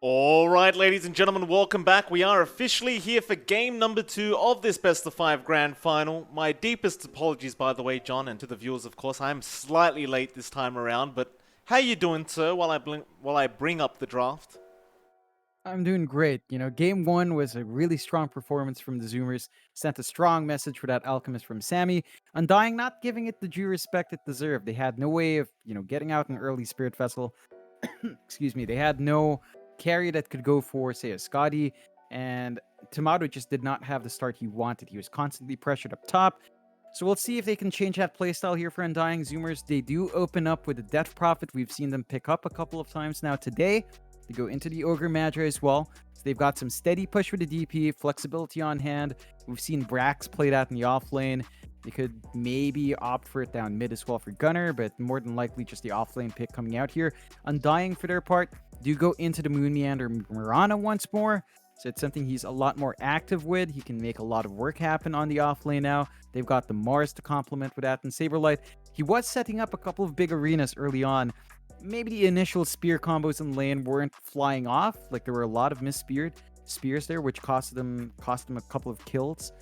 Alright, ladies and gentlemen, welcome back. We are officially here for game number 2 of this best of 5 grand final. My deepest apologies, by the way, John, and to the viewers, of course. I'm slightly late this time around, but how you doing, sir, while I bring up the draft? I'm doing great. Game one was a really strong performance from the Zoomers. Sent a strong message for that Alchemist from Sammy. Undying not giving it the due respect it deserved. They had no way of, getting out an early Spirit Vessel. Excuse me. They had no carry that could go for, say, a Scotty. And Tomato just did not have the start he wanted. He was constantly pressured up top. So we'll see if they can change that playstyle here for Undying. Zoomers, they do open up with a Death Prophet. We've seen them pick up a couple of times now today. They go into the Ogre Magi as well. So they've got some steady push with the DP, flexibility on hand. We've seen Brax play that in the off lane. They could maybe opt for it down mid as well for Gunner, but more than likely just the off lane pick coming out here. Undying, for their part, do go into the Moon Meander Mirana once more. So it's something he's a lot more active with. He can make a lot of work happen on the off lane now. They've got the Mars to complement with that. And Saberlight, he was setting up a couple of big arenas early on. Maybe the initial spear combos in lane weren't flying off. Like, there were a lot of spears there, which cost them a couple of kills.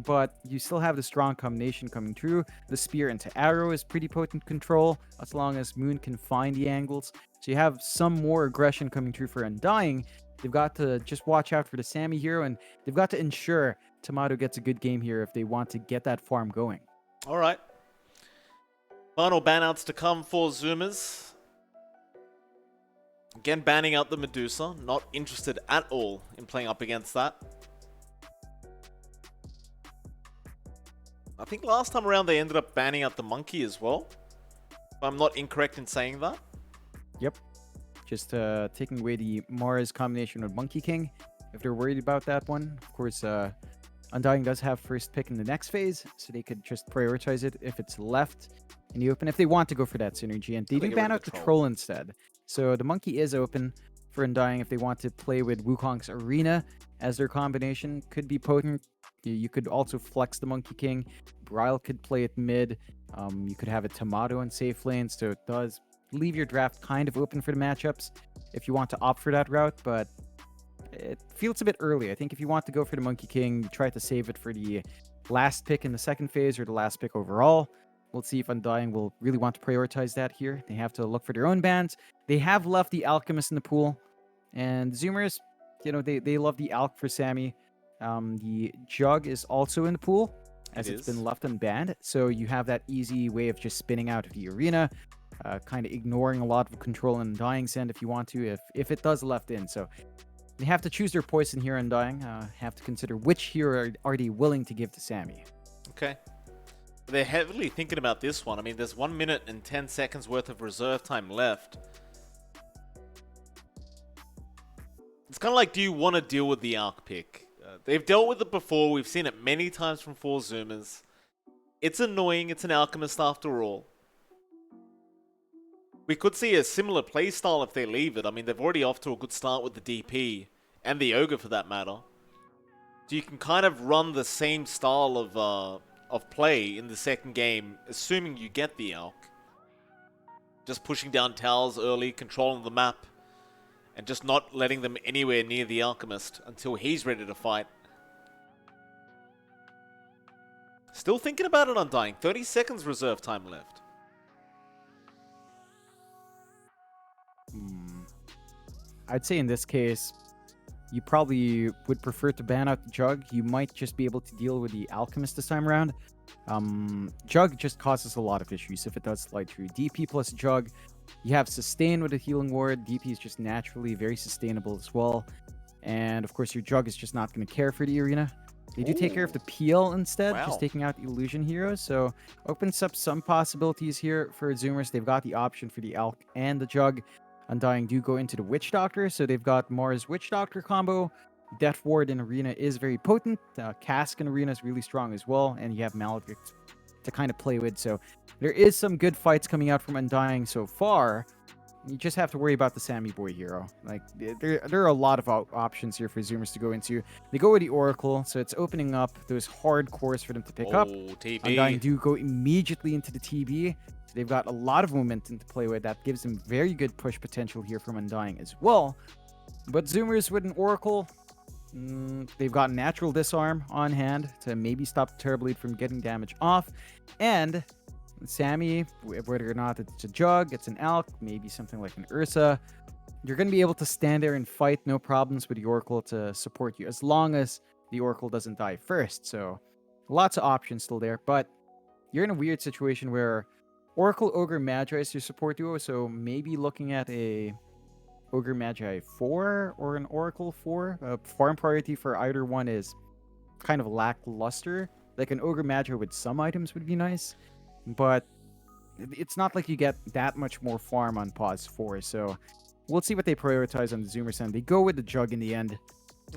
But you still have the strong combination coming through. The spear into arrow is pretty potent control, as long as Moon can find the angles. So you have some more aggression coming through for Undying. They've got to just watch out for the Sammy hero, and they've got to ensure Tomato gets a good game here if they want to get that farm going. Alright. Final banouts to come for Zoomers. Again, banning out the Medusa. Not interested at all in playing up against that. I think last time around they ended up banning out the Monkey as well. If I'm not incorrect in saying that. Yep. Just taking away the Mars combination with Monkey King, if they're worried about that one. Of course, Undying does have first pick in the next phase, so they could just prioritize it if it's left in the open, if they want to go for that synergy. And they do ban out the Troll instead. So the Monkey is open for Undying if they want to play with Wukong's Arena as their combination. Could be potent. You could also flex the Monkey King. Bryle could play it mid. You could have a Tomato in safe lane, so it does leave your draft kind of open for the matchups if you want to opt for that route, but it feels a bit early. I think if you want to go for the Monkey King, try to save it for the last pick in the second phase or the last pick overall. We'll see if Undying will really want to prioritize that here. They have to look for their own bans. They have left the Alchemist in the pool, and Zoomers, they love the Alch for Sammy. The Jug is also in the pool, as it's been left unbanned, so you have that easy way of just spinning out of the arena, kind of ignoring a lot of control in Undying's end if you want to, if it does left in. So they have to choose their poison here. Undying have to consider which hero are they willing to give to Sammy. Okay. They're heavily thinking about this one. I mean, there's 1 minute and 10 seconds worth of reserve time left. It's kind of like, do you want to deal with the Arc pick? They've dealt with it before. We've seen it many times from 4 Zoomers. It's annoying. It's an Alchemist after all. We could see a similar playstyle if they leave it. I mean, they've already off to a good start with the DP, and the Ogre for that matter. So you can kind of run the same style of play in the second game, assuming you get the Alch. Just pushing down towers early, controlling the map, and just not letting them anywhere near the Alchemist until he's ready to fight. Still thinking about it, Undying. 30 seconds reserve time left. I'd say in this case, you probably would prefer to ban out the Jug. You might just be able to deal with the Alchemist this time around. Jug just causes a lot of issues if it does slide through. DP plus Jug, you have Sustain with a healing ward. DP is just naturally very sustainable as well. And of course, your Jug is just not going to care for the arena. They do take care of the PL instead, just taking out the Illusion heroes. So opens up some possibilities here for Zoomers. They've got the option for the Alch and the Jug. Undying do go into the Witch Doctor, so they've got Mars Witch Doctor combo. Death Ward in Arena is very potent. Cask in Arena is really strong as well, and you have Maledict to kind of play with. So there is some good fights coming out from Undying so far. You just have to worry about the Sammy Boy hero. Like, there are a lot of options here for Zoomers to go into. They go with the Oracle, so it's opening up those hard cores for them to pick up. TB. Undying do go immediately into the TB. So they've got a lot of momentum to play with. That gives them very good push potential here from Undying as well. But Zoomers with an Oracle, they've got Natural Disarm on hand to maybe stop the Terrorblade from getting damage off. And Sammy, whether or not it's a Jug, it's an Alk, maybe something like an Ursa, you're going to be able to stand there and fight no problems with the Oracle to support you, as long as the Oracle doesn't die first. So lots of options still there, but you're in a weird situation where Oracle, Ogre, Magi is your support duo, so maybe looking at a Ogre Magi 4 or an Oracle 4. Farm priority for either one is kind of lackluster. Like an Ogre Magi with some items would be nice, but it's not like you get that much more farm on pause 4, so we'll see what they prioritize on the Zoomer end. They go with the Jug in the end.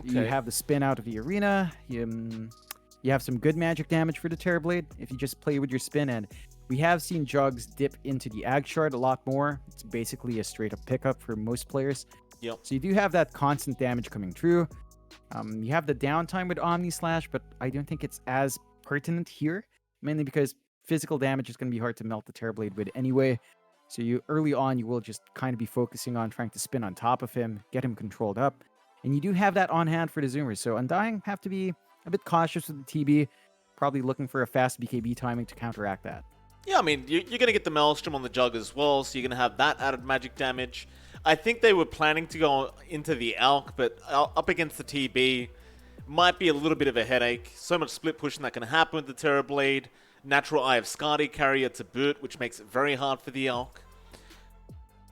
You Okay. have the spin out of the arena. You have some good magic damage for the Terrorblade if you just play with your spin, and we have seen Jugs dip into the Ag Shard a lot more. It's basically a straight up pickup for most players. Yep. So you do have that constant damage coming through. You have the downtime with Omni Slash, but I don't think it's as pertinent here, mainly because physical damage is going to be hard to melt the Terrorblade with anyway. So you early on, you will just kind of be focusing on trying to spin on top of him, get him controlled up. And you do have that on hand for the Zoomers. So Undying have to be a bit cautious with the TB, probably looking for a fast BKB timing to counteract that. Yeah, I mean, you're going to get the Maelstrom on the Jug as well, so you're going to have that added magic damage. I think they were planning to go into the Alk, but up against the TB might be a little bit of a headache. So much split pushing that can happen with the Terrorblade. Natural Eye of Skadi carrier to boot, which makes it very hard for the Alk.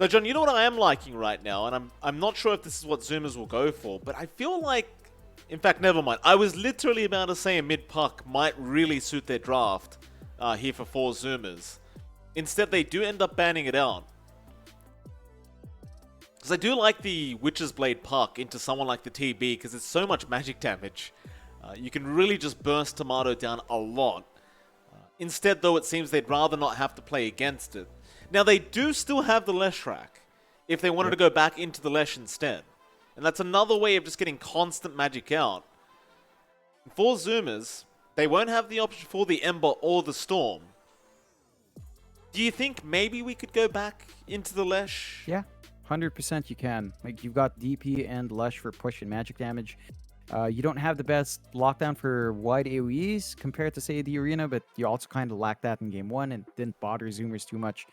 Now, John, you know what I am liking right now, and I'm not sure if this is what Zoomers will go for, but I feel like, in fact, never mind. I was literally about to say a mid-puck might really suit their draft here for 4 Zoomers. Instead, they do end up banning it out. Because I do like the Witch's Blade puck into someone like the TB, because it's so much magic damage. You can really just burst Tomato down a lot. Instead, though, it seems they'd rather not have to play against it. Now, they do still have the Lesh rack, if they wanted to go back into the Lesh instead. And that's another way of just getting constant magic out. For Zoomers, they won't have the option for the Ember or the Storm. Do you think maybe we could go back into the Lesh? Yeah, 100% you can. Like, you've got DP and Lush for push and magic damage. You don't have the best lockdown for wide AoEs compared to, say, the Arena, but you also kind of lack that in Game 1 and didn't bother Zoomers too much.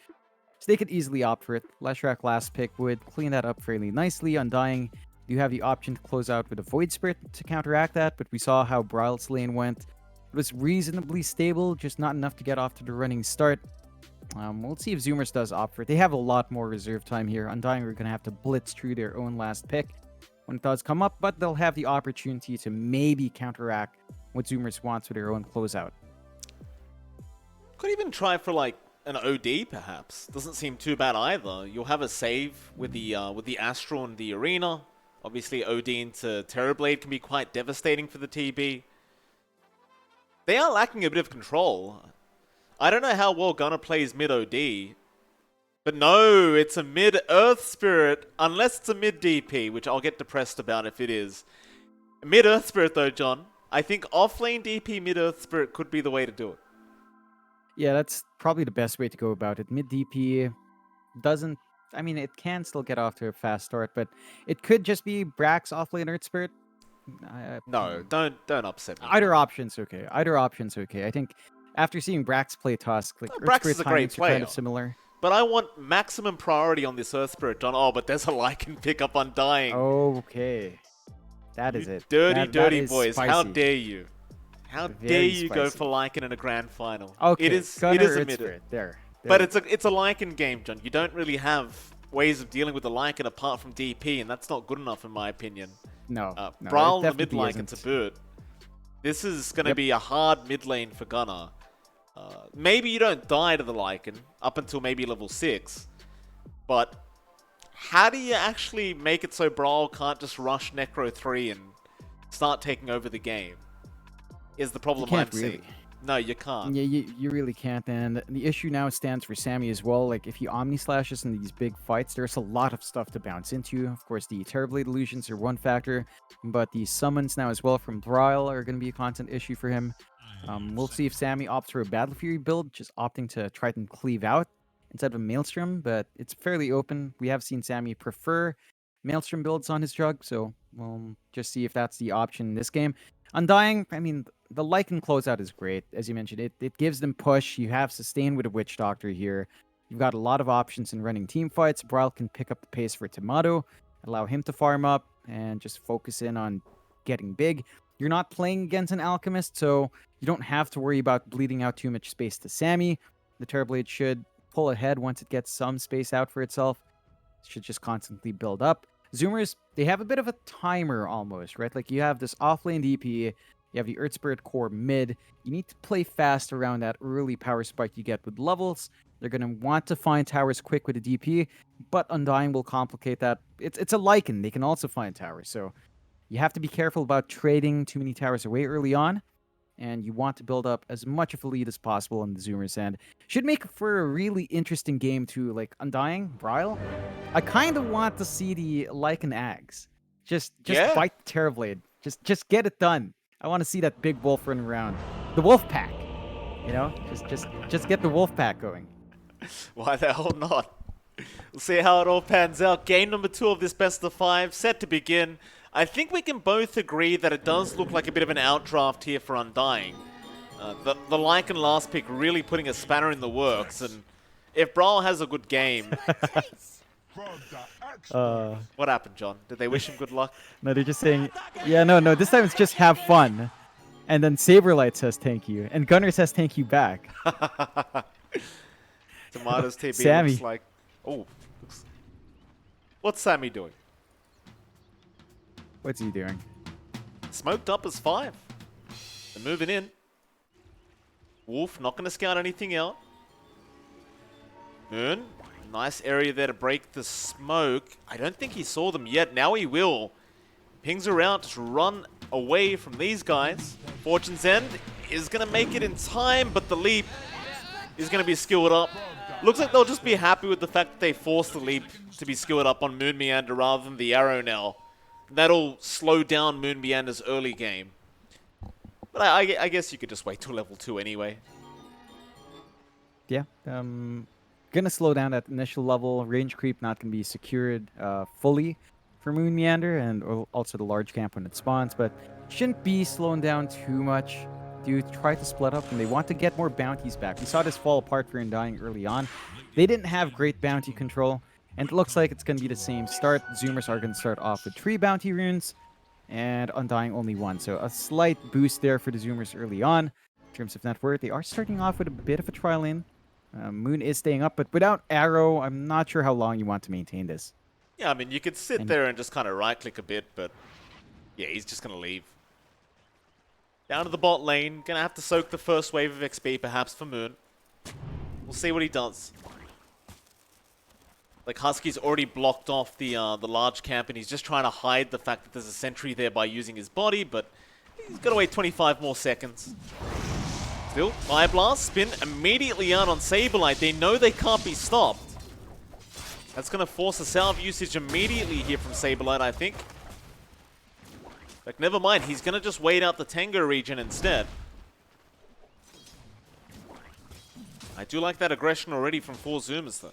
So they could easily opt for it. Leshrac last pick would clean that up fairly nicely. Undying, you have the option to close out with a Void Spirit to counteract that, but we saw how Bryle's lane went. It was reasonably stable, just not enough to get off to the running start. We'll see if Zoomers does opt for it. They have a lot more reserve time here. Undying are going to have to blitz through their own last pick when it does come up, but they'll have the opportunity to maybe counteract what Zoomers wants with their own closeout. Could even try for like an OD perhaps. Doesn't seem too bad either. You'll have a save with the Astral and the Arena. Obviously, OD into Terrorblade can be quite devastating for the TB. They are lacking a bit of control. I don't know how well Gunner plays mid OD. But no, it's a mid Earth Spirit, unless it's a mid DP, which I'll get depressed about if it is. Mid Earth Spirit though, John. I think offlane DP mid Earth Spirit could be the way to do it. Yeah, that's probably the best way to go about it. Mid DP doesn't... I mean, it can still get off to a fast start, but it could just be Brax offlane Earth Spirit. No, don't upset me. Either option's okay. Either option's okay. I think after seeing Brax play Tusk, like Earth Brax Spirit is a great timings are kind player. of similar. But I want maximum priority on this Earth Spirit, John. Oh, but there's a Lycan pickup Undying. Okay. That is it. Dirty, That dirty is boys. spicy. How dare you? How dare Very you go spicy. for Lycan in a grand final? Okay, It is Gunner a Earth mid. Spirit. There. But it's a Lycan game, John. You don't really have ways of dealing with the Lycan apart from DP, and that's not good enough in my opinion. No. no, it Brawl the mid definitely Lycan to isn't. boot. This is going to Yep. be a hard mid lane for Gunner. Maybe you don't die to the Lycan up until maybe level 6, but how do you actually make it so Brawl can't just rush Necro 3 and start taking over the game? Is the problem I'm can't seeing. really. No, you can't. Yeah, you really can't. And the issue now stands for Sammy as well. Like, if he Omni Slashes in these big fights, there's a lot of stuff to bounce into. Of course, the Terrorblade illusions are one factor, but the summons now as well from Bryle are going to be a constant issue for him. We'll see if Sammy opts for a Battle Fury build, just opting to try and cleave out instead of a Maelstrom, but it's fairly open. We have seen Sammy prefer Maelstrom builds on his Jug, so we'll just see if that's the option in this game. Undying, I mean, the Lycan closeout is great. As you mentioned, it gives them push. You have sustain with a Witch Doctor here. You've got a lot of options in running team fights. Brawl can pick up the pace for Tomato, allow him to farm up, and just focus in on getting big. You're not playing against an Alchemist, so you don't have to worry about bleeding out too much space to Sammy. The Terrorblade should pull ahead once it gets some space out for itself. It should just constantly build up. Zoomers, they have a bit of a timer almost, right? Like you have this offlane DP, you have the Earth Spirit core mid. You need to play fast around that early power spike you get with levels. They're going to want to find towers quick with a DP, but Undying will complicate that. It's a Lycan. They can also find towers, so you have to be careful about trading too many towers away early on, and you want to build up as much of a lead as possible on the Zoomers end. Should make for a really interesting game too, like Undying, Bryle. I kind of want to see the Lycan Ags. Just Yeah. fight the Terrorblade. Just get it done. I want to see that big wolf running around. The wolf pack. You know? Just get the wolf pack going. Why the hell not? We'll see how it all pans out. Game number 2 of this best of 5 set to begin. I think we can both agree that it does look like a bit of an outdraft here for Undying. The Lycan last pick really putting a spanner in the works, and if Brawl has a good game... What happened, John? Did they wish him good luck? No, they're just saying, yeah, no, this time it's just have fun. And then Saberlight says thank you, and Gunner says thank you back. Tomatoes TB Sammy. looks like... Oh. What's Sammy doing? What's he doing? Smoked up as 5. They're moving in. Wolf not going to scout anything out. Moon. Nice area there to break the smoke. I don't think he saw them yet. Now he will. Pings around to run away from these guys. Fortune's End is going to make it in time, but the leap is going to be skilled up. Looks like they'll just be happy with the fact that they forced the leap to be skilled up on Moon Meander rather than the arrow now. That'll slow down Moon Meander's early game. But I guess you could just wait till level 2 anyway. Yeah, gonna slow down that initial level. Range creep not gonna be secured fully for Moon Meander, and also the large camp when it spawns, but shouldn't be slowing down too much. Do try to split up, and they want to get more bounties back. We saw this fall apart for Undying early on. They didn't have great bounty control, and it looks like it's going to be the same start. Zoomers are going to start off with 3 bounty runes, and Undying only 1. So a slight boost there for the Zoomers early on. In terms of net worth, they are starting off with a bit of a trial in. Moon is staying up, but without Arrow, I'm not sure how long you want to maintain this. Yeah, I mean, you could sit there and just kind of right-click a bit, but yeah, he's just going to leave. Down to the bot lane. Going to have to soak the first wave of XP, perhaps, for Moon. We'll see what he does. Like, Husky's already blocked off the large camp, and he's just trying to hide the fact that there's a sentry there by using his body, but he's got to wait 25 more seconds. Still, Fire Blast, spin immediately out on Saberlight. They know they can't be stopped. That's going to force a salve usage immediately here from Saberlight, I think. Like, never mind, he's going to just wait out the Tango region instead. I do like that aggression already from 4 Zoomers, though.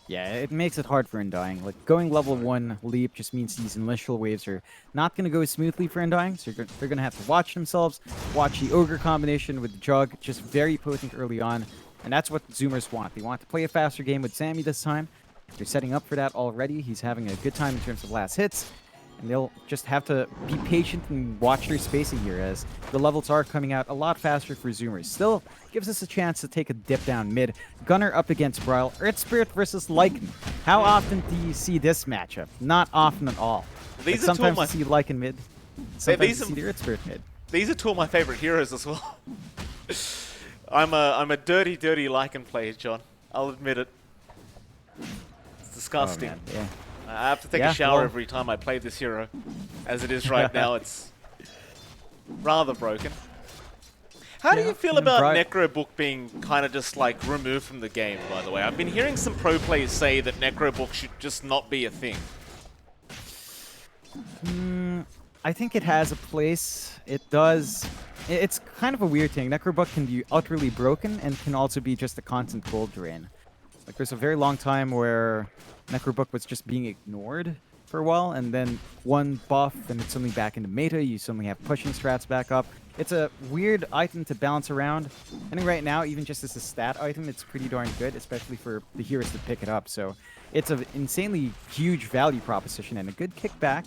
Yeah, it makes it hard for Undying. Like, going level 1 leap just means these initial waves are not going to go smoothly for Undying, so they're going to have to watch themselves, watch the Ogre combination with the Jug, just very potent early on, and that's what Zoomers want. They want to play a faster game with Sammy this time. They're setting up for that already. He's having a good time in terms of last hits, and they'll just have to be patient and watch their spacing here as the levels are coming out a lot faster for Zoomers. Still gives us a chance to take a dip down mid. Gunner up against Bryle. Earth Spirit versus Lycan. How often do you see this matchup? Not often at all. These like are two of sometimes you see Lycan mid. Sometimes you see the Earth Spirit mid. These are 2 of my favorite heroes as well. I'm a dirty Lycan player, John. I'll admit it. It's disgusting. Oh, man. Yeah. I have to take a shower every time I play this hero. As it is right now, it's rather broken. How do you feel about Necrobook being kind of just like removed from the game, by the way? I've been hearing some pro players say that Necrobook should just not be a thing. I think it has a place. It does. It's kind of a weird thing. Necrobook can be utterly broken and can also be just a constant gold drain. Like, there's a very long time where Necrobook was just being ignored for a while, and then one buff, and it's suddenly back into meta. You suddenly have pushing strats back up. It's a weird item to bounce around. I think right now, even just as a stat item, it's pretty darn good, especially for the heroes to pick it up. So it's an insanely huge value proposition and a good kickback.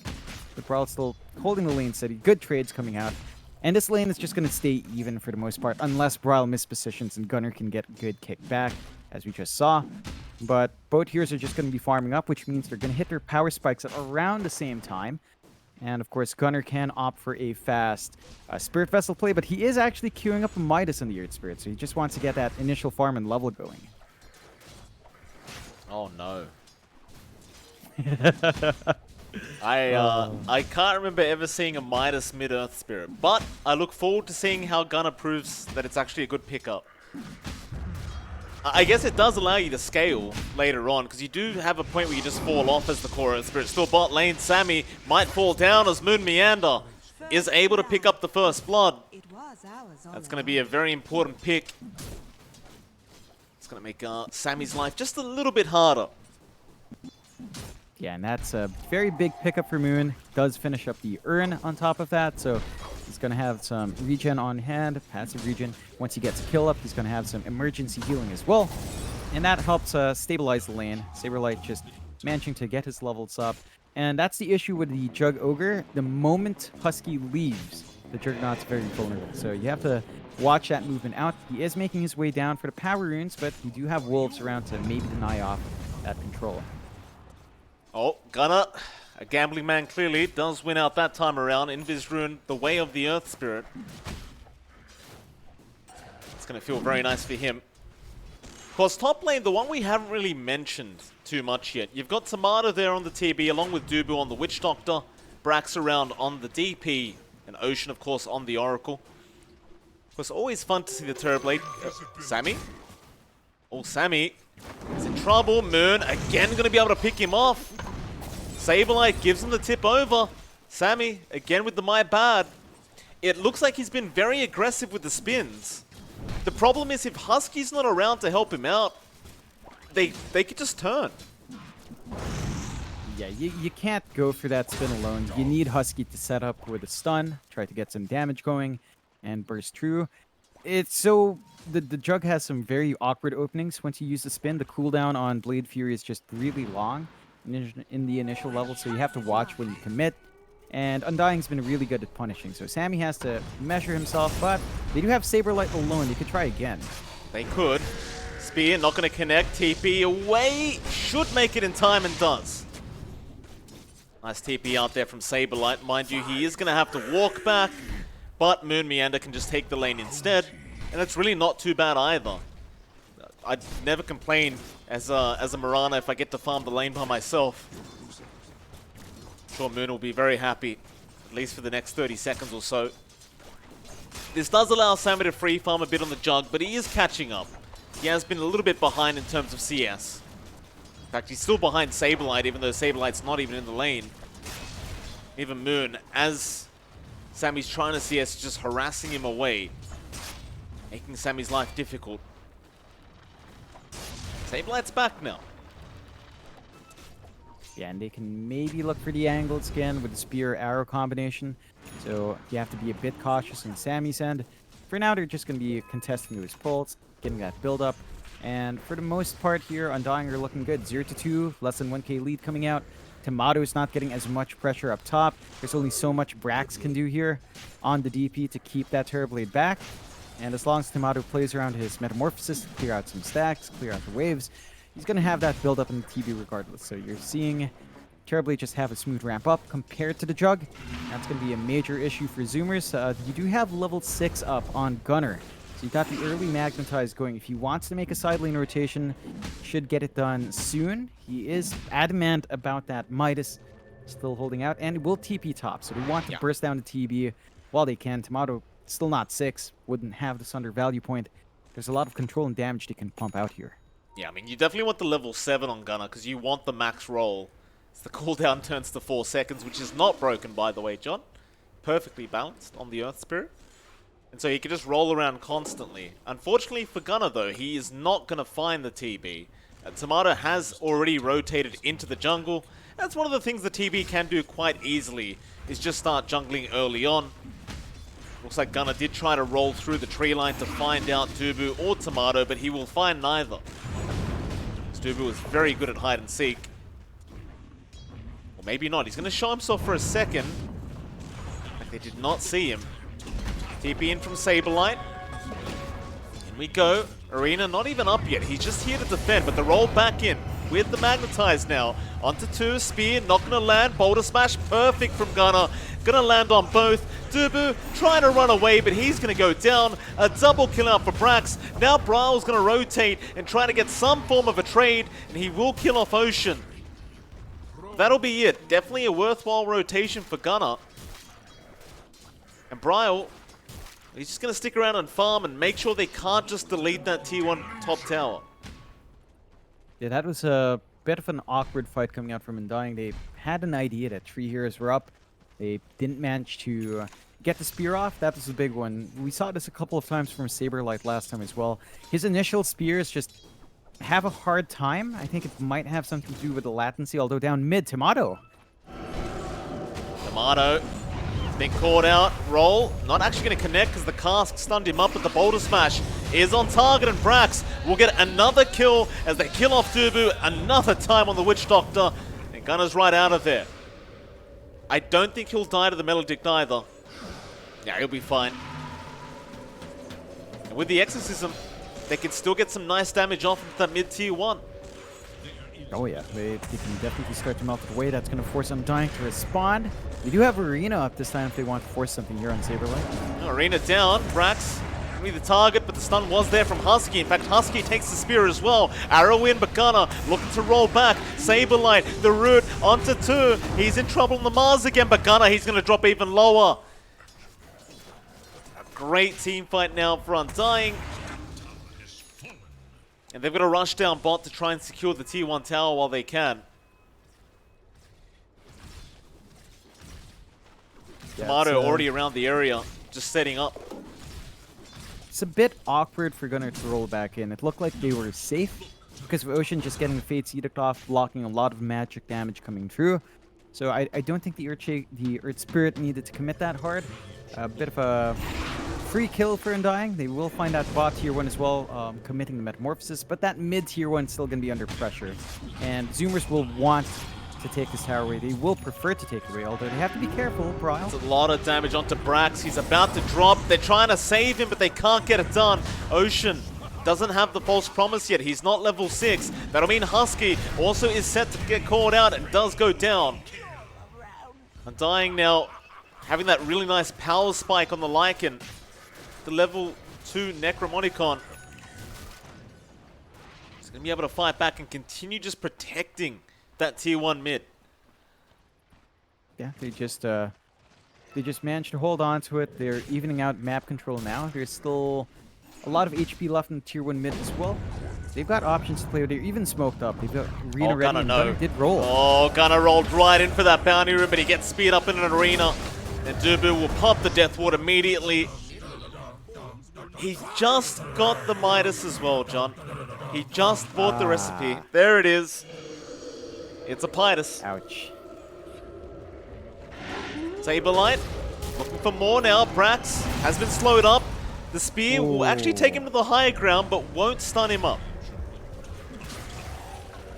But Brawl still holding the lane steady. Good trades coming out. And this lane is just going to stay even for the most part, unless Brawl mispositions and Gunner can get good kickback, as we just saw. But both heroes are just going to be farming up, which means they're going to hit their power spikes at around the same time. And of course, Gunner can opt for a fast Spirit Vessel play, but he is actually queuing up a Midas in the Earth Spirit, so he just wants to get that initial farm and level going. Oh no. I can't remember ever seeing a Midas mid-Earth Spirit, but I look forward to seeing how Gunner proves that it's actually a good pickup. I guess it does allow you to scale later on, because you do have a point where you just fall off as the core Earth Spirit. Still bot lane, Sammy might fall down as Moon Meander is able to pick up the first blood. That's going to be a very important pick. It's going to make Sammy's life just a little bit harder. Yeah, and that's a very big pickup for Moon. Does finish up the urn on top of that, so he's going to have some regen on hand, passive regen. Once he gets a kill up, he's going to have some emergency healing as well. And that helps stabilize the lane. Saberlight just managing to get his levels up. And that's the issue with the Jug Ogre. The moment Husky leaves, the Juggernaut's very vulnerable. So you have to watch that movement out. He is making his way down for the power runes, but you do have Wolves around to maybe deny off that control. Oh, Gunner, a gambling man clearly, does win out that time around. Invis Rune, the way of the Earth Spirit. It's going to feel very nice for him. Of course, top lane, the one we haven't really mentioned too much yet. You've got Tomato there on the TB, along with Dubu on the Witch Doctor, Brax around on the DP, and Ocean, of course, on the Oracle. Of course, always fun to see the Terrorblade. Sammy? Oh, Sammy is in trouble. Moon, again, going to be able to pick him off. Saberlight gives him the tip over. Sammy, again with the my bad. It looks like he's been very aggressive with the spins. The problem is if Husky's not around to help him out, they could just turn. Yeah, you can't go for that spin alone. You need Husky to set up with a stun, try to get some damage going, and burst through. It's so... The Jug has some very awkward openings once you use the spin. The cooldown on Blade Fury is just really long in the initial level, so you have to watch when you commit. And Undying's been really good at punishing, so Sammy has to measure himself, but they do have Saberlight alone. They could try again. They could. Spear not going to connect. TP away. Should make it in time and does. Nice TP out there from Saberlight. Mind you, he is going to have to walk back, but Moon Meander can just take the lane instead. And it's really not too bad either. I'd never complain as a Mirana if I get to farm the lane by myself. I'm sure Moon will be very happy, at least for the next 30 seconds or so. This does allow Sammy to free farm a bit on the Jug, but he is catching up. He has been a little bit behind in terms of CS. In fact, he's still behind Saberlight, even though Saberlight's not even in the lane. Even Moon, as Sammy's trying to CS, just harassing him away, making Sammy's life difficult. Saberlight's back now. Yeah, and they can maybe look for the angled skin with the spear-arrow combination. So you have to be a bit cautious on Sammy's end. For now, they're just going to be contesting those pulls, getting that build-up. And for the most part here, Undying are looking good. 0-2, less than 1k lead coming out. Tomato's not getting as much pressure up top. There's only so much Brax can do here on the DP to keep that Terrorblade back. And as long as Tomato plays around his Metamorphosis, clear out some stacks, clear out the waves, he's going to have that build up in the TB regardless. So you're seeing Terrorblade just have a smooth ramp up compared to the Jug. That's going to be a major issue for Zoomers. You do have level 6 up on Gunner. So you got the early Magnetize going. If he wants to make a side lane rotation, should get it done soon. He is adamant about that Midas, still holding out, and will TP top. So they want to burst down the TB while they can. Tomato still not 6, wouldn't have this under value point. There's a lot of control and damage they can pump out here. Yeah, I mean, you definitely want the level 7 on Gunner, because you want the max roll. As the cooldown turns to 4 seconds, which is not broken, by the way, John. Perfectly balanced on the Earth Spirit. And so he can just roll around constantly. Unfortunately for Gunner, though, he is not going to find the TB, Tomato has already rotated into the jungle. That's one of the things the TB can do quite easily, is just start jungling early on. Looks like Gunnar did try to roll through the tree line to find out Dubu or Tomato, but he will find neither. Dubu is very good at hide and seek. Or maybe not. He's going to show himself for a second. Like they did not see him. TP in from Saberlight. In we go. Arena not even up yet. He's just here to defend, but the roll back in with the Magnetize now. Onto 2, Spear, not going to land. Boulder Smash, perfect from Gunnar. Going to land on both. Dubu trying to run away, but he's going to go down. A double kill out for Brax. Now Braul's going to rotate and try to get some form of a trade, and he will kill off Ocean. That'll be it. Definitely a worthwhile rotation for Gunnar. And Braul, he's just going to stick around and farm and make sure they can't just delete that T1 top tower. Yeah, that was a bit of an awkward fight coming out from Undying. They had an idea that 3 heroes were up. They didn't manage to get the spear off. That was a big one. We saw this a couple of times from Saberlight last time as well. His initial spears just have a hard time. I think it might have something to do with the latency, although down mid, Tomato. Tomato been caught out. Roll not actually going to connect because the cask stunned him up, but the Boulder Smash is on target, and Brax will get another kill as they kill off Dubu another time on the Witch Doctor, and Gunnar's right out of there. I don't think he'll die to the Melodic either. Yeah, he'll be fine. And with the Exorcism, they can still get some nice damage off of that mid-tier 1. Oh yeah, they can definitely start to melt it away. That's going to force Undying to respond. We do have Arena up this time if they want to force something here on Saberlight. Arena down. Brax be the target, but the stun was there from Husky. In fact, Husky takes the spear as well. Arrow in, but Gunnar looking to roll back. Saberlight, the root onto 2. He's in trouble on the Mars again, but Gunnar, he's going to drop even lower. A great team fight now for Undying. And they've got to rush down bot to try and secure the tier 1 tower while they can. Yeah, Tomato already around the area, just setting up. It's a bit awkward for Gunnar to roll back in. It looked like they were safe because of Ocean just getting the Fate's Edict off, blocking a lot of magic damage coming through. So I don't think the Earth Spirit needed to commit that hard. A bit of a free kill for Undying. They will find that bot tier 1 as well, committing the Metamorphosis, but that mid tier 1 is still going to be under pressure. And Zoomers will want to take this tower away. They will prefer to take it away, although they have to be careful, Braul. It's a lot of damage onto Brax. He's about to drop. They're trying to save him, but they can't get it done. Ocean doesn't have the false promise yet. He's not level 6. That'll mean Husky also is set to get called out and does go down. Undying now having that really nice power spike on the Lycan. The level 2 Necromonicon. He's going to be able to fight back and continue just protecting that tier 1 mid. Yeah, they just managed to hold on to it. They're evening out map control now. There's still a lot of HP left in the tier 1 mid as well. They've got options to play with. They're even smoked up. They've got Arena ready, and Gunnar did roll. Oh, Gunnar rolled right in for that bounty room, but he gets speed up in an Arena. And Dubu will pop the Death Ward immediately. He just got the Midas as well, John. He just bought the recipe. There it is. It's a Midas. Ouch. Saberlight looking for more now. Brax has been slowed up. The spear will actually take him to the higher ground, but won't stun him up.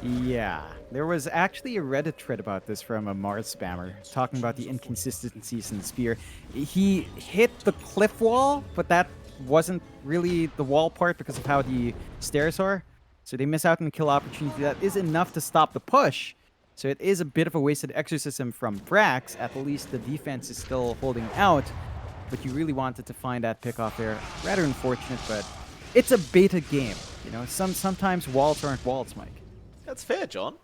Yeah. There was actually a Reddit thread about this from a Mars spammer, talking about the inconsistencies in the spear. He hit the cliff wall, but that wasn't really the wall part because of how the stairs are. So they miss out on the kill opportunity. That is enough to stop the push. So it is a bit of a wasted exorcism from Brax. At least the defense is still holding out. But you really wanted to find that pick off there. Rather unfortunate, but it's a beta game. You know, sometimes walls aren't walls, Mike. That's fair, John.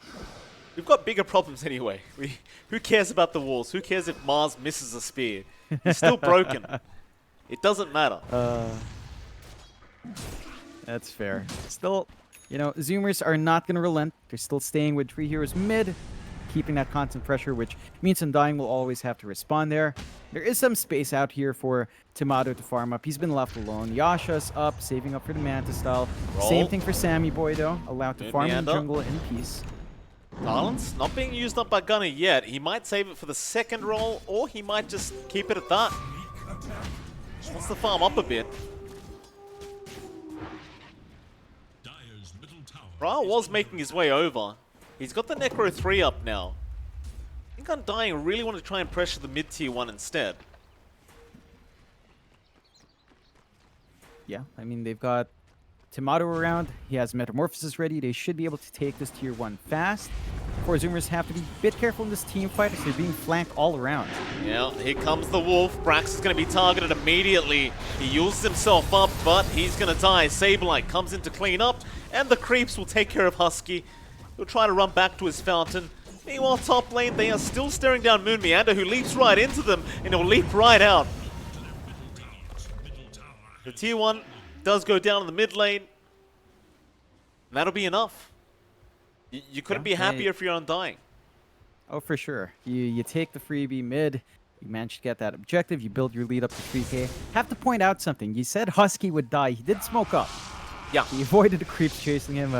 We've got bigger problems anyway. Who cares about the walls? Who cares if Mars misses a spear? He's still broken. It doesn't matter. That's fair. Still, you know, Zoomers are not going to relent. They're still staying with 3 heroes mid, keeping that constant pressure, which means Undying will always have to respond there. There is some space out here for Tomato to farm up. He's been left alone. Yasha's up, saving up for the Manta style. Roll. Same thing for Sammy Boy, though. Allowed to Good farm in the meander. jungle in peace. Silence not being used up by Gunner yet. He might save it for the second roll, or he might just keep it at that. Just wants to farm up a bit. Brian was making his way over. He's got the Necro 3 up now. I think Undying really want to try and pressure the mid-tier 1 instead. Yeah, I mean, they've got Tomato around. He has Metamorphosis ready. They should be able to take this tier 1 fast. Four Zoomers have to be a bit careful in this team fight as they're being flanked all around. Yeah, here comes the Wolf. Brax is going to be targeted immediately. He uses himself up, but he's going to die. Saberlight comes in to clean up, and the creeps will take care of Husky. He'll try to run back to his fountain. Meanwhile, top lane, they are still staring down Moon Meander, who leaps right into them, and he'll leap right out. The tier 1 does go down in the mid lane. And that'll be enough. You couldn't be happier if you're Undying. Oh, for sure. You take the freebie mid. You manage to get that objective. You build your lead up to 3k. Have to point out something. You said Husky would die. He did smoke up. Yeah. He avoided the creeps chasing him.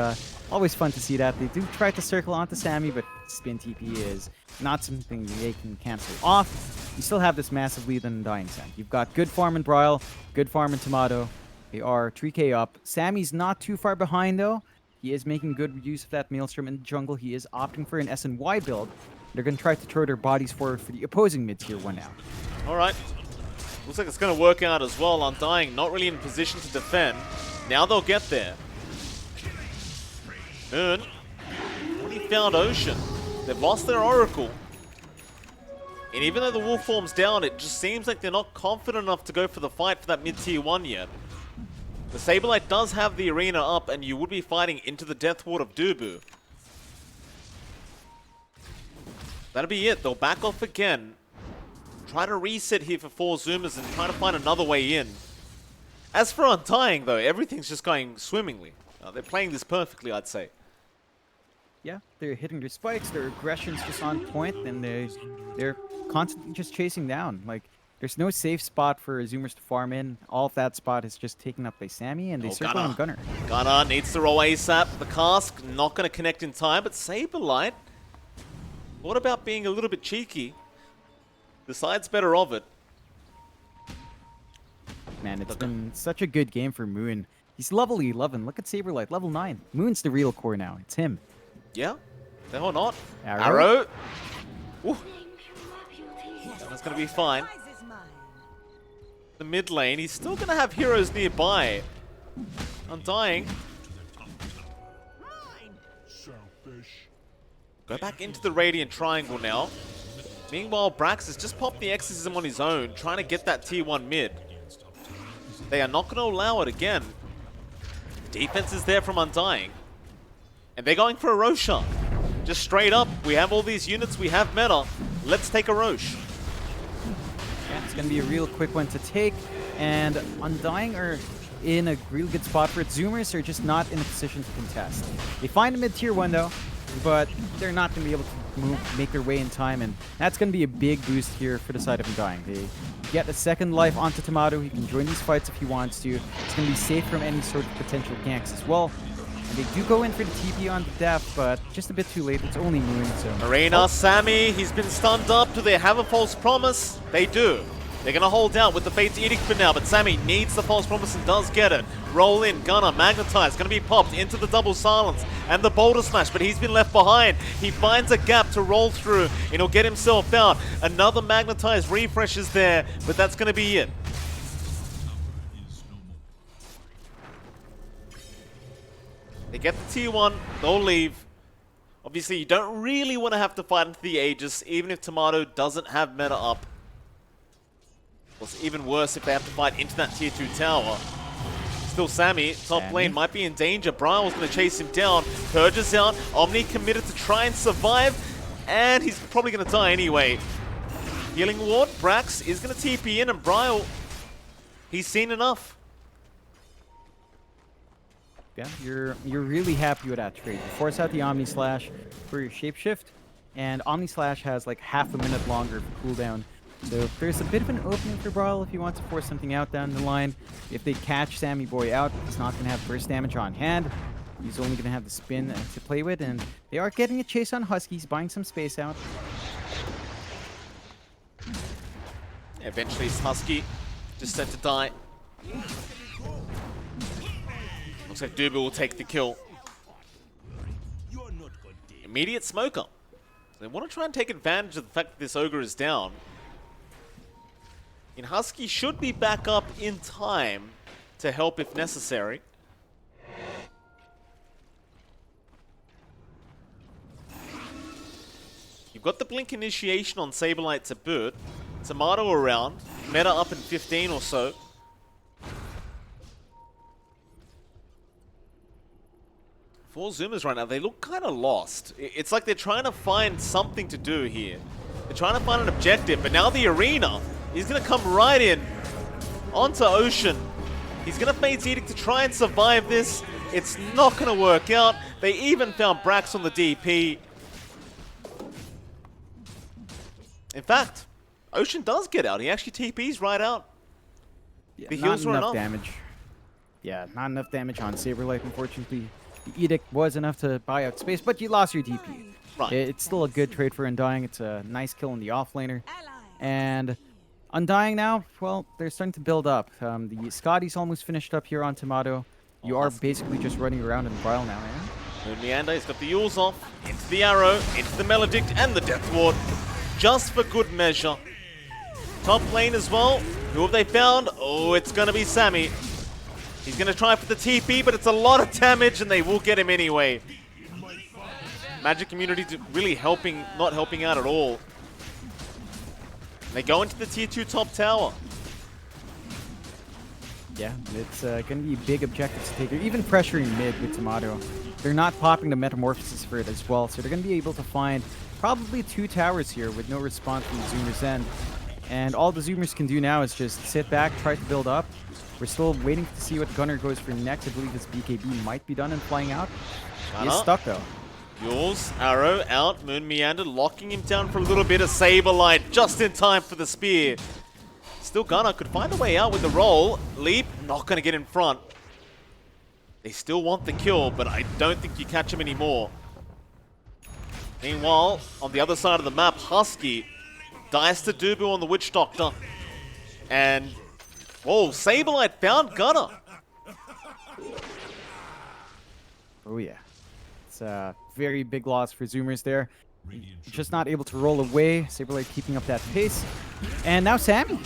Always fun to see that. They do try to circle onto Sammy, but spin TP is not something they can cancel off. You still have this massive lead in Undying Sam. You've got good farm in Bryle, good farm in Tomato. They are 3k up. Sammy's not too far behind, though. He is making good use of that Maelstrom in the jungle. He is opting for an SNY build. They're going to try to throw their bodies forward for the opposing mid-tier 1 now. All right. Looks like it's going to work out as well. Undying not really in position to defend. Now they'll get there. Moon already found Ocean. They've lost their Oracle. And even though the Wolf form's down, it just seems like they're not confident enough to go for the fight for that mid-tier 1 yet. The Saberlight does have the arena up, and you would be fighting into the Death Ward of Dubu. That'll be it. They'll back off again. Try to reset here for four Zoomers and try to find another way in. As for Undying, though, everything's just going swimmingly. They're playing this perfectly, I'd say. Yeah, they're hitting their spikes, their aggression's just on point, and they're constantly just chasing down. Like, there's no safe spot for Zoomers to farm in. All of that spot is just taken up by Sammy, and they circle on Gunner. Gunner needs to roll ASAP. The cask not going to connect in time, but Saberlight, what about being a little bit cheeky? Decides better of it. Man, it's been such a good game for Moon. He's level 11. Look at Saberlight, level 9. Moon's the real core now. It's him. Yeah, the hell not. Arrow. Ooh. That's going to be fine. The mid lane, he's still going to have heroes nearby. Undying. Go back into the Radiant Triangle now. Meanwhile, Brax has just popped the Exorcism on his own, trying to get that tier 1 mid. They are not going to allow it again. Defense is there from Undying. And they're going for a Roshan. Just straight up, we have all these units, we have meta. Let's take a Rosh. Yeah, it's going to be a real quick one to take. And Undying are in a really good spot for it. Zoomers are just not in a position to contest. They find a mid-tier 1 though, but they're not going to be able to make their way in time. And that's going to be a big boost here for the side of Undying. They get a second life onto Tomato. He can join these fights if he wants to. It's going to be safe from any sort of potential ganks as well. And they do go in for the TP on the depth, but just a bit too late. It's only Moon, so... Arena, Sammy, he's been stunned up. Do they have a false promise? They do. They're going to hold out with the Fate's Edict for now, but Sammy needs the false promise and does get it. Roll in, Gunner, Magnetize, going to be popped into the double silence and the boulder smash, but he's been left behind. He finds a gap to roll through and he'll get himself out. Another Magnetize refresh is there, but that's going to be it. They get the tier 1, they'll leave. Obviously, you don't really want to have to fight into the Aegis, even if Tomato doesn't have meta up. It's even worse if they have to fight into that tier 2 tower. Still Sammy, top lane, might be in danger. Brian was going to chase him down. Purge is out. Omni committed to try and survive. And he's probably going to die anyway. Healing Ward, Brax is going to TP in, and Brian, he's seen enough. Yeah, you're really happy with that trade. You force out the Omni Slash for your Shapeshift. and Omni Slash has like half a minute longer for cooldown. So there's a bit of an opening for Brawl if he wants to force something out down the line. If they catch Sammy Boy out, he's not going to have burst damage on hand. He's only going to have the spin to play with, and they are getting a chase on Husky. He's buying some space out. Eventually, it's Husky just set to die. Looks like Dubu will take the kill. Immediate smoke up. They want to try and take advantage of the fact that this Ogre is down. And Husky should be back up in time to help if necessary. You've got the Blink initiation on Saberlight to boot. Tomato around. Meta up in 15 or so. For Zoomers right now, they look kind of lost. It's like they're trying to find something to do here. They're trying to find an objective, but now the arena is going to come right in onto Ocean. He's going to Fate's Edict to try and survive this. It's not going to work out. They even found Brax on the DP. In fact, Ocean does get out. He actually TPs right out. Yeah, The not heals were enough enough. damage. Yeah, not enough damage on Saberlight, unfortunately. The Edict was enough to buy out space, but you lost your DP. Right. It's still a good trade for Undying. It's a nice kill in the offlaner. And Undying now, well, they're starting to build up. The Scotty's almost finished up here on Tomato. You are basically just running around in Brawl now, man. Moon Meander, he's got the Yules off, into the Arrow, into the Maledict, and the Death Ward. Just for good measure. Top lane as well. Who have they found? Oh, it's going to be Sammy. He's going to try for the TP, but it's a lot of damage, and they will get him anyway. Magic community really not helping out at all. They go into the tier 2 top tower. Yeah, it's going to be big objectives to take. They're even pressuring mid with Tomato. They're not popping the Metamorphosis for it as well, so they're going to be able to find probably 2 towers here with no response from the Zoomer's end. And all the Zoomers can do now is just sit back, try to build up. We're still waiting to see what Gunner goes for next. I believe this BKB might be done and flying out. He is stuck though. Yules, Arrow, out. Moon Meander locking him down for a little bit of Saberlight just in time for the spear. Still Gunner could find a way out with the roll. Leap, not going to get in front. They still want the kill, but I don't think you catch him anymore. Meanwhile, on the other side of the map, Husky dies to Dubu on the Witch Doctor. And, whoa, Saberlight found Gunner. Oh yeah. It's a very big loss for Zoomers there. Just not able to roll away. Saberlight keeping up that pace. And now Sammy.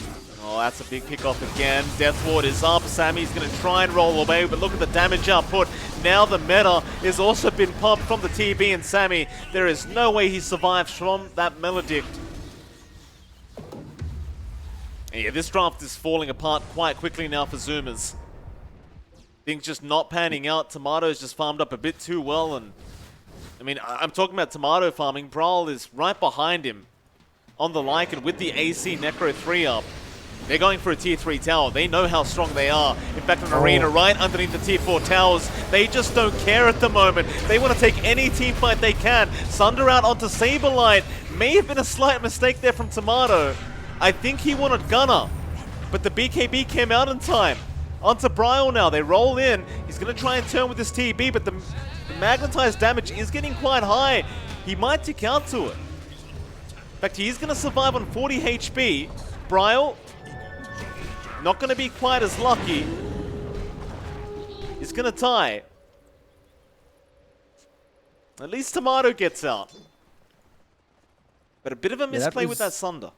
Oh, that's a big pickoff again. Death Ward is up. Sammy's going to try and roll away, but look at the damage output. Now the meta has also been pumped from the TB, and Sammy, there is no way he survives from that Maledict. And yeah, this draft is falling apart quite quickly now for Zoomers. Things just not panning out. Tomato's just farmed up a bit too well, and I mean, I'm talking about Tomato farming. Brawl is right behind him on the Lycan with the AC Necro 3 up. They're going for a tier 3 tower. They know how strong they are. In fact, an arena right underneath the tier 4 towers. They just don't care at the moment. They want to take any team fight they can. Sunder out onto Saberlight. May have been a slight mistake there from Tomato. I think he wanted Gunner, but the BKB came out in time. Onto Bryle now. They roll in. He's going to try and turn with this TB, but the magnetized damage is getting quite high. He might tick out to it. In fact, he's going to survive on 40 HP. Bryle, not going to be quite as lucky. He's going to die. At least Tomato gets out. But a bit of a misplay with that Sunder.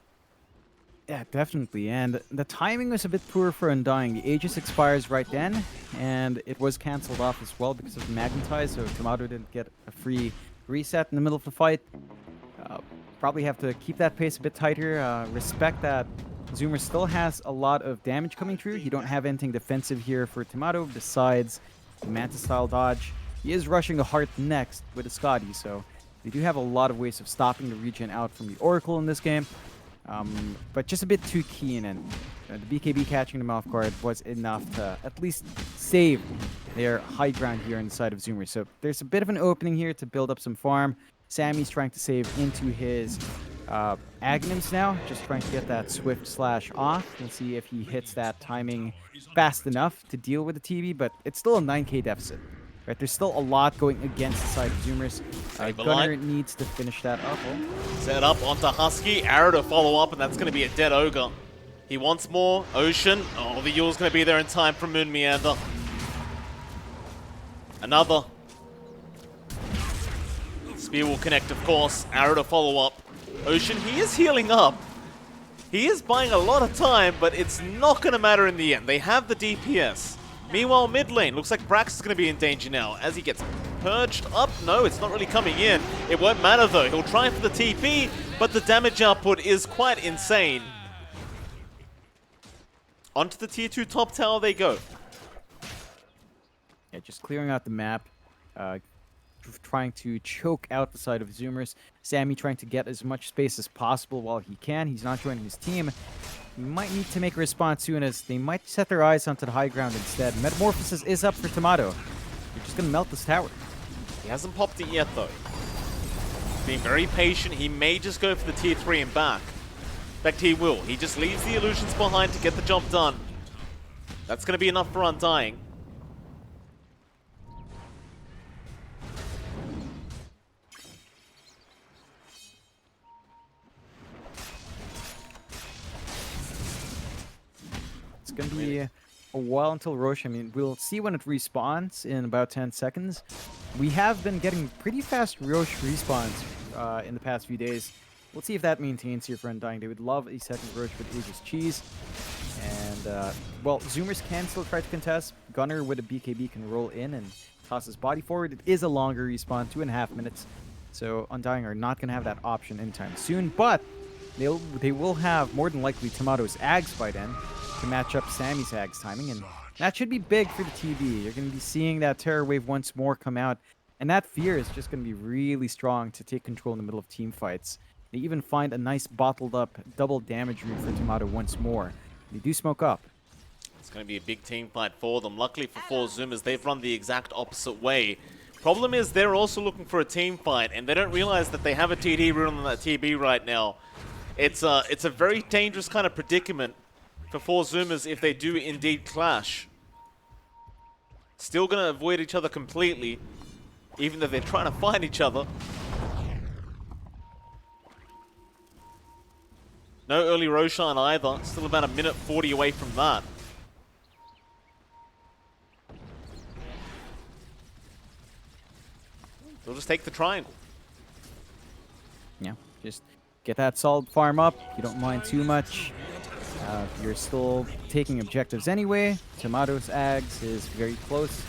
Yeah, definitely. And the timing was a bit poor for Undying. The Aegis expires right then, and it was cancelled off as well because of the Magnetize, so Tomato didn't get a free reset in the middle of the fight. Probably have to keep that pace a bit tighter. Respect that Zoomer still has a lot of damage coming through. You don't have anything defensive here for Tomato besides the Manta-style dodge. He is rushing the Heart next with a Scotty, so they do have a lot of ways of stopping the regen out from the Oracle in this game. But just a bit too keen, and the BKB catching them off guard was enough to at least save their high ground here inside of Zoomer. So there's a bit of an opening here to build up some farm. Sammy's trying to save into his Aghanims now, just trying to get that swift slash off and see if he hits that timing fast enough to deal with the TV, but it's still a 9k deficit. Right, there's still a lot going against the side of Zoomers. Gunner needs to finish that up. Set up onto Husky, arrow to follow up, and that's going to be a dead Ogre. He wants more. Ocean. Oh, the Yule's going to be there in time for Moon Meander. Another. Spear will connect, of course. Arrow to follow up. Ocean, he is healing up. He is buying a lot of time, but it's not going to matter in the end. They have the DPS. Meanwhile, mid lane, looks like Brax is going to be in danger now as he gets purged up. No, it's not really coming in. It won't matter though. He'll try for the TP, but the damage output is quite insane. Onto the tier 2 top tower they go. Yeah, just clearing out the map. Trying to choke out the side of Zoomers. Sammy trying to get as much space as possible while he can. He's not joining his team. Might need to make a response soon as they might set their eyes onto the high ground instead. Metamorphosis is up for Tomato. They're just going to melt this tower. He hasn't popped it yet though. Being very patient, he may just go for the tier 3 and back. In fact, he will. He just leaves the illusions behind to get the job done. That's going to be enough for Undying. It's going to be a while until Roche. I mean, we'll see when it respawns in about 10 seconds. We have been getting pretty fast Roche respawns in the past few days. We'll see if that maintains here for Undying. They would love a second Roche with Aegis Cheese. And, well, Zoomers can still try to contest. Gunner with a BKB can roll in and toss his body forward. It is a longer respawn, 2.5 minutes. So Undying are not going to have that option anytime soon. But they will have, more than likely, Tomato's Ags by then to match up Sammy's Ags timing. And that should be big for the TV. You're going to be seeing that Terror Wave once more come out. And that fear is just going to be really strong to take control in the middle of team fights. They even find a nice bottled up double damage route for Tomato once more. They do smoke up. It's going to be a big team fight for them. Luckily for 4Zoomers, they've run the exact opposite way. Problem is they're also looking for a team fight, and they don't realize that they have a TD route on that TB right now. It's a very dangerous kind of predicament for 4Zoomers if they do indeed clash. Still going to avoid each other completely, even though they're trying to find each other. No early Roshan either. Still about a minute 40 away from that. They'll just take the triangle. Yeah, just get that solid farm up. You don't mind too much. You're still taking objectives anyway. Tomato's Ags is very close.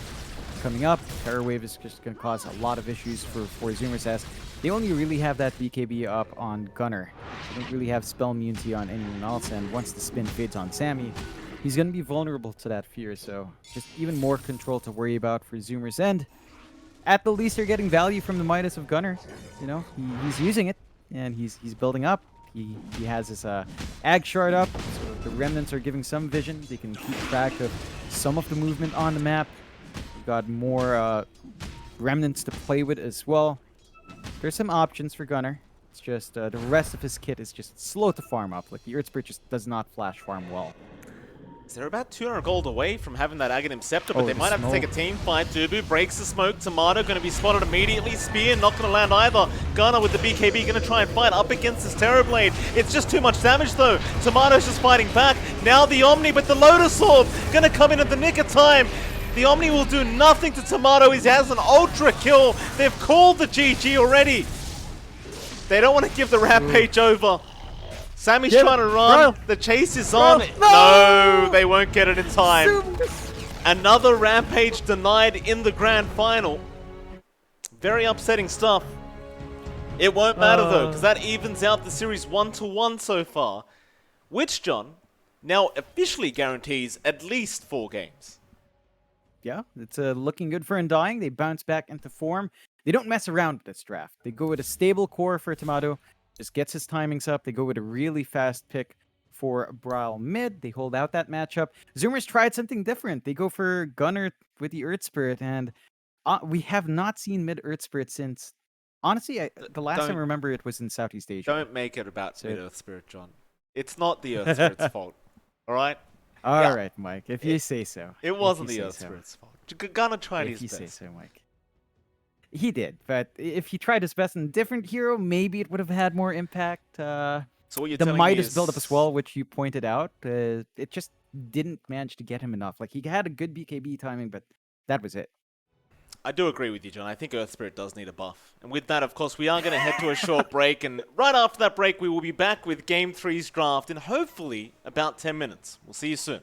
Coming up, Terror Wave is just going to cause a lot of issues for Zoomers as they only really have that BKB up on Gunner. They don't really have spell immunity on anyone else, and once the spin fades on Sammy, he's going to be vulnerable to that fear, so just even more control to worry about for Zoomers. And at the least, they're getting value from the Midas of Gunner. You know, he's using it, and he's building up. He has his Ag shard up, so the Remnants are giving some vision. They can keep track of some of the movement on the map. We've got more Remnants to play with as well. There's some options for Gunner. It's just the rest of his kit is just slow to farm up. Like, the Earth Spirit just does not flash farm well. They're about 200 gold away from having that Aghanim Scepter, but they might have to take a team fight. Dubu breaks the smoke. Tomato going to be spotted immediately. Spear not going to land either. Gunner with the BKB going to try and fight up against his Terrorblade. It's just too much damage though. Tomato's just fighting back. Now the Omni, but the Lotus Orb going to come in at the nick of time. The Omni will do nothing to Tomato. He has an ultra kill. They've called the GG already. They don't want to give the Rampage over. Sammy's trying to run. Bro. The chase is on. No. No, they won't get it in time. Another Rampage denied in the grand final. Very upsetting stuff. It won't matter though, because that evens out the series 1-1 so far. Which, John, now officially guarantees at least 4 games. Yeah, it's looking good for Undying. They bounce back into form. They don't mess around with this draft. They go with a stable core for Tomato. Just gets his timings up. They go with a really fast pick for Brawl mid. They hold out that matchup. Zoomers tried something different. They go for Gunner with the Earth Spirit, and we have not seen mid Earth Spirit since Honestly, the last time I Don't remember it was in Southeast Asia. don't make it about So- Mid-Earth Spirit, John. It's not the Earth Spirit's fault. All right? All Yeah. right, Mike. If you say so. It If wasn't you the say Earth so. Spirit's fault. Gunnar tried If his you best. say so, Mike. He did, but if he tried his best in a different hero, maybe it would have had more impact. So what you're The telling me Midas is build up as well, which you pointed out, it just didn't manage to get him enough. Like he had a good BKB timing, but that was it. I do agree with you, John. I think Earth Spirit does need a buff. And with that, of course, we are going to head to a short break. And right after that break, we will be back with Game 3's draft in hopefully about 10 minutes. We'll see you soon.